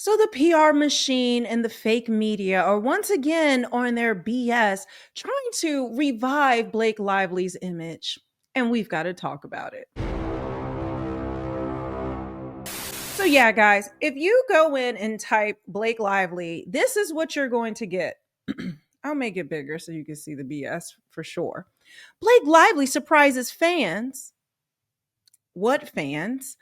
So the PR machine and the fake media are once again on their BS trying to revive Blake Lively's image. And we've got to talk about it. So, yeah, guys, if you go in and type Blake Lively, this is what you're going to get. I'll make it bigger so you can see the BS for sure. Blake Lively surprises fans. What fans?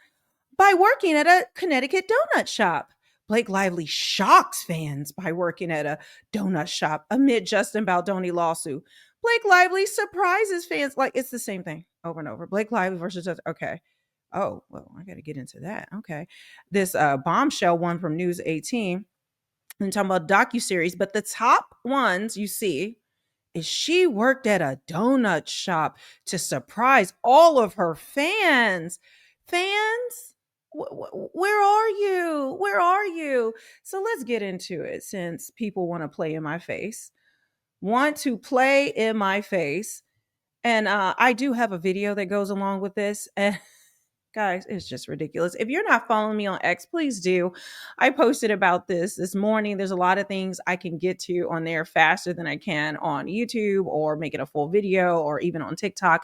By working at a Connecticut donut shop. Blake Lively shocks fans by working at a donut shop amid Justin Baldoni lawsuit. Blake Lively surprises fans. Like, it's the same thing over and over. Blake Lively versus okay. Oh, well, I got to get into that. Okay. This bombshell one from News 18. I'm talking about docuseries, but the top ones you see is she worked at a donut shop to surprise all of her fans. Fans? Where are you? Where are you? So let's get into it since people want to play in my face. Want to play in my face. And I do have a video that goes along with this. And guys, it's just ridiculous. If you're not following me on X, please do. I posted about this morning. There's a lot of things I can get to on there faster than I can on YouTube or make it a full video or even on TikTok.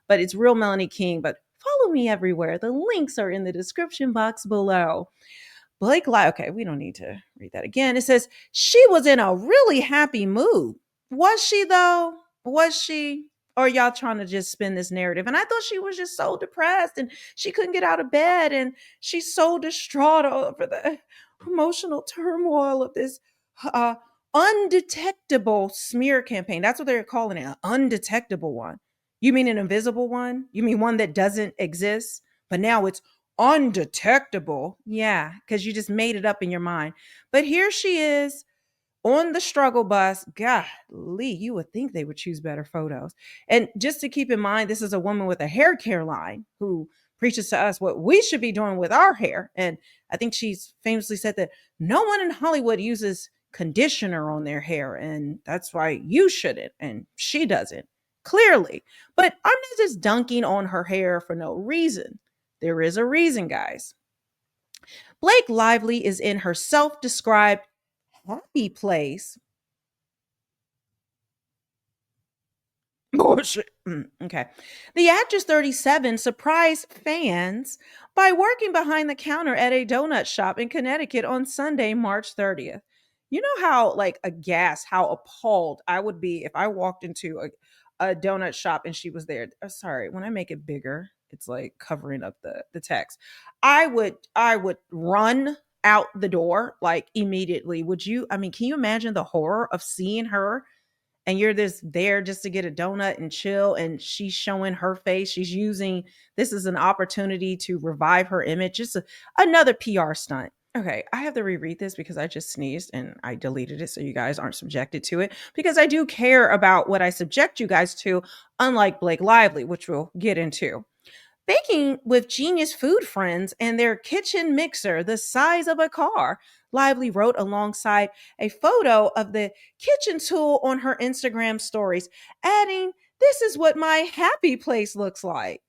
But it's real Melanie King. But follow me everywhere. The links are in the description box below. Blake Lively. Okay, we don't need to read that again. It says she was in a really happy mood. Was she though? Was she? Or y'all trying to just spin this narrative? And I thought she was just so depressed and she couldn't get out of bed and she's so distraught over the emotional turmoil of this uh, undetectable smear campaign. That's what they're calling it, an undetectable one. You mean an invisible one? You mean one that doesn't exist? But now it's undetectable. Yeah, because you just made it up in your mind. But here she is on the struggle bus. Golly, you would think they would choose better photos. And just to keep in mind, this is a woman with a hair care line who preaches to us what we should be doing with our hair. And I think she's famously said that no one in Hollywood uses conditioner on their hair, and that's why you shouldn't. And she doesn't, clearly. But I'm not just dunking on her hair for no reason. There is a reason, guys. Blake Lively is in her self described happy place. Bullshit. Okay. The actress 37 surprised fans by working behind the counter at a donut shop in Connecticut on Sunday, March 30th. You know how like aghast, how appalled I would be if I walked into a donut shop and she was there. Sorry, when I make it bigger, it's like covering up the text. I would run out the door like immediately. Would you? I mean, can you imagine the horror of seeing her and you're just there just to get a donut and chill, and she's showing her face? She's using this as an opportunity to revive her image. Just another PR stunt. Okay, I have to reread this because I just sneezed and I deleted it so you guys aren't subjected to it, because I do care about what I subject you guys to, unlike Blake Lively, which we'll get into. Baking with genius food friends and their kitchen mixer the size of a car, Lively wrote alongside a photo of the kitchen tool on her Instagram stories, adding, "This is what my happy place looks like."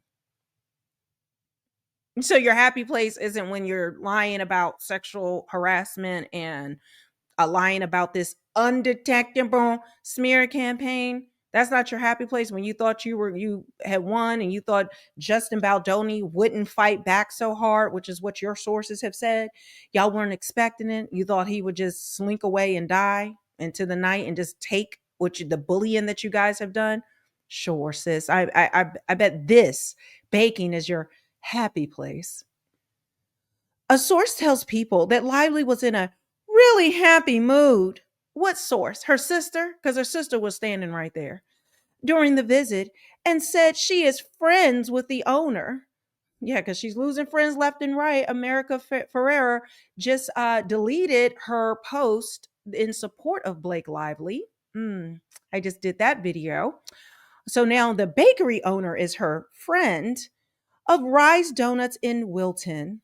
So, your happy place isn't when you're lying about sexual harassment and lying about this undetectable smear campaign. That's not your happy place when you thought you had won and you thought Justin Baldoni wouldn't fight back so hard, which is what your sources have said. Y'all weren't expecting it. You thought he would just slink away and die into the night and just take the bullying that you guys have done. Sure, sis. I bet this baking is your happy place. A source tells People that Lively was in a really happy mood. What source? Her sister? Because her sister was standing right there during the visit and said she is friends with the owner. Yeah, because she's losing friends left and right. America Ferrera just deleted her post in support of Blake Lively. I just did that video. So now the bakery owner is her friend of Rise Donuts in Wilton.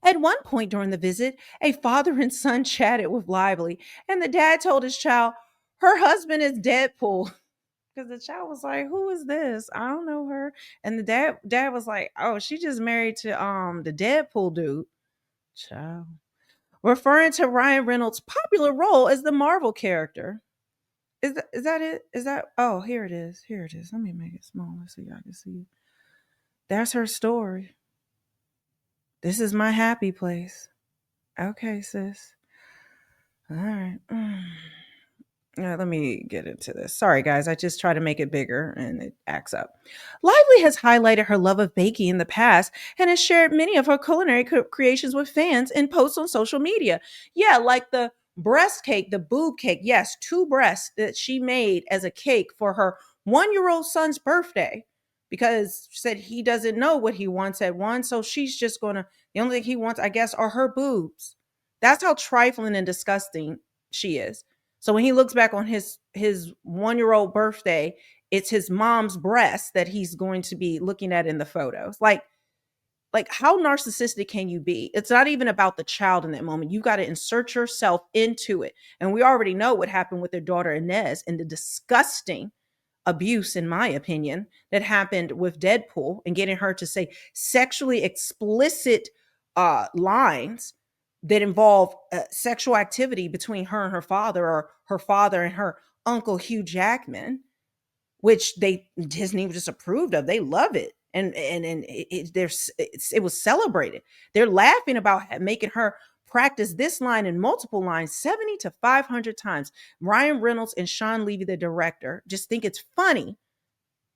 At one point during the visit, a father and son chatted with Lively, and the dad told his child, "Her husband is Deadpool." Because the child was like, "Who is this? I don't know her." And the dad was like, "Oh, she just married to the Deadpool dude." Child. referring to Ryan Reynolds' popular role as the Marvel character. Is that it? Is that oh here it is. Here it is. Let me make it smaller so y'all can see. That's her story. This is my happy place. Okay, sis. All right. Let me get into this. Sorry, guys. I just try to make it bigger and it acts up. Lively has highlighted her love of baking in the past and has shared many of her culinary creations with fans in posts on social media. Yeah, like the breast cake, the boob cake. Yes, two breasts that she made as a cake for her 1 year old son's birthday because she said he doesn't know what he wants at one. So she's just going to, the only thing he wants, I guess, are her boobs. That's how trifling and disgusting she is. So when he looks back on his 1 year old birthday, it's his mom's breast that he's going to be looking at in the photos. Like how narcissistic can you be? It's not even about the child in that moment. You got to insert yourself into it. And we already know what happened with their daughter Inez and the disgusting abuse, in my opinion, that happened with Deadpool and getting her to say sexually explicit lines that involve sexual activity between her and her father, or her father and her uncle Hugh Jackman, which they Disney just approved of. They love it, and it was celebrated. They're laughing about making her practice this line and multiple lines 70 to 500 times. Ryan Reynolds and Sean Levy, the director, just think it's funny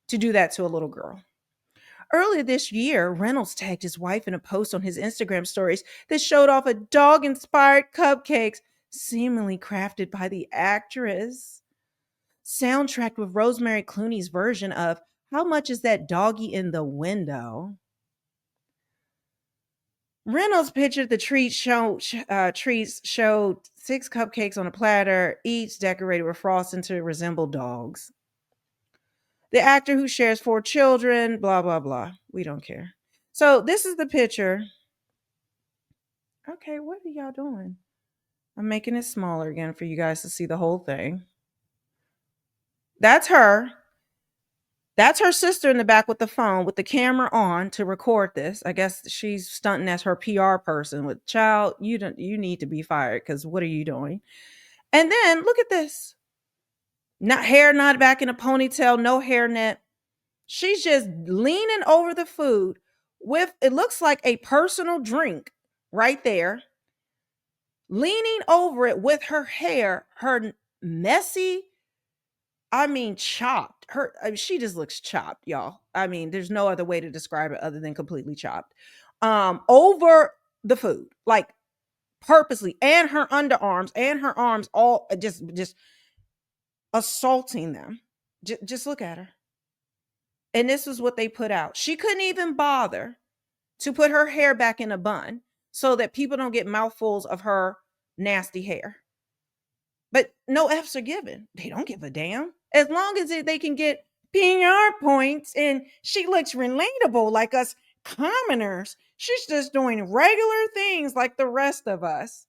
to do that to a little girl. Earlier this year, Reynolds tagged his wife in a post on his Instagram stories that showed off a dog inspired cupcakes seemingly crafted by the actress, soundtracked with Rosemary Clooney's version of How Much Is That Doggy in the Window? Reynolds pictured the treats showed 6 cupcakes on a platter, each decorated with frosting to resemble dogs. The actor who shares 4 children, blah, blah, blah. We don't care. So this is the picture. Okay, what are y'all doing? I'm making it smaller again for you guys to see the whole thing. That's her. That's her sister in the back with the phone with the camera on to record this. I guess she's stunting as her PR person with child, you need to be fired because what are you doing? And then look at this. Not hair, not back in a ponytail, no hairnet. She's just leaning over the food with it looks like a personal drink right there, leaning over it with her hair, her messy, I mean, chopped. She just looks chopped, y'all. I mean, there's no other way to describe it other than completely chopped. Over the food, like purposely, and her underarms and her arms all just assaulting them. Just look at her. And this is what they put out. She couldn't even bother to put her hair back in a bun so that people don't get mouthfuls of her nasty hair. But no F's are given. They don't give a damn. As long as they can get PR points and she looks relatable like us commoners. She's just doing regular things like the rest of us.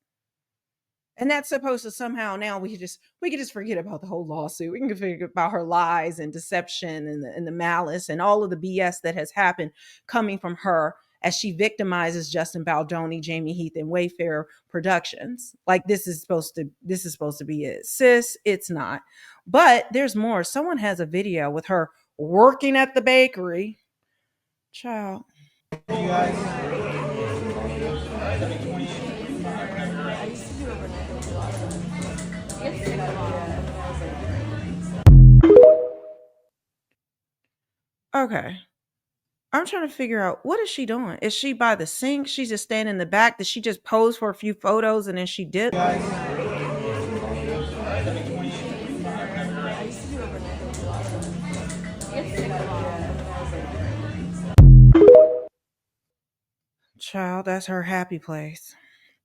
And that's supposed to somehow now we can just forget about the whole lawsuit. We can forget about her lies and deception and the malice and all of the BS that has happened coming from her as she victimizes Justin Baldoni, Jamie Heath, and Wayfair Productions. Like this is supposed to be it. Sis, it's not. But there's more. Someone has a video with her working at the bakery. Child. You guys. Okay. I'm trying to figure out what is she doing? Is she by the sink? She's just standing in the back. Did she just pose for a few photos and then she did? Child, that's her happy place.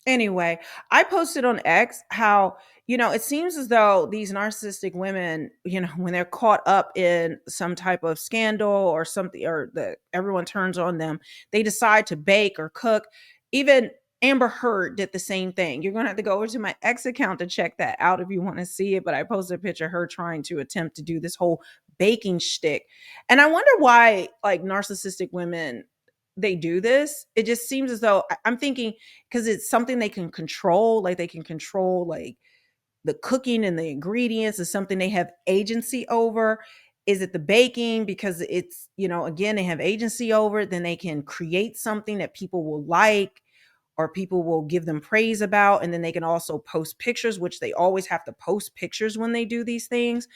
Anyway, I posted on X how, it seems as though these narcissistic women, when they're caught up in some type of scandal or something, or that everyone turns on them, they decide to bake or cook. Even Amber Heard did the same thing. You're going to have to go over to my X account to check that out if you want to see it. But I posted a picture of her trying to attempt to do this whole baking shtick. And I wonder why, like, narcissistic women they do this. It just seems as though I'm thinking because it's something they can control, like they can control like the cooking and the ingredients is something they have agency over. Is it the baking because it's, again, they have agency over it, then they can create something that people will like or people will give them praise about, and then they can also post pictures, which they always have to post pictures when they do these things.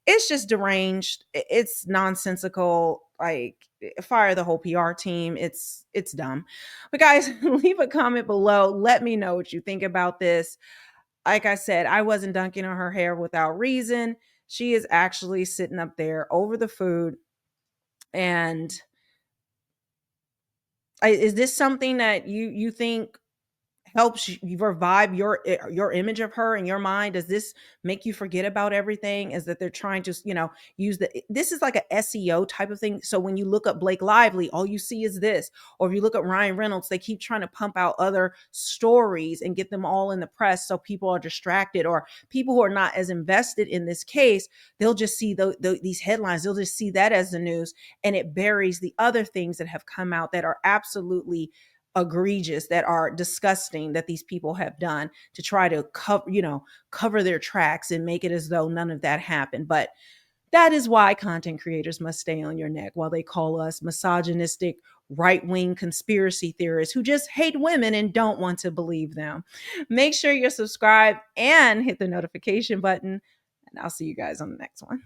It's just deranged. It's nonsensical. Like, fire the whole PR team. It's dumb. But guys, leave a comment below. Let me know what you think about this. Like I said, I wasn't dunking on her hair without reason. She is actually sitting up there over the food. And is this something that you think helps you revive your image of her in your mind? Does this make you forget about everything? Is that they're trying to use this is like a SEO type of thing, so when you look up Blake Lively, all you see is this. Or if you look at Ryan Reynolds, they keep trying to pump out other stories and get them all in the press, so people are distracted, or people who are not as invested in this case, they'll just see these headlines, they'll just see that as the news, and it buries the other things that have come out that are absolutely egregious, that are disgusting, that these people have done to try to cover their tracks and make it as though none of that happened. But that is why content creators must stay on your neck while they call us misogynistic right-wing conspiracy theorists who just hate women and don't want to believe them. Make sure you're subscribed and hit the notification button, and I'll see you guys on the next one.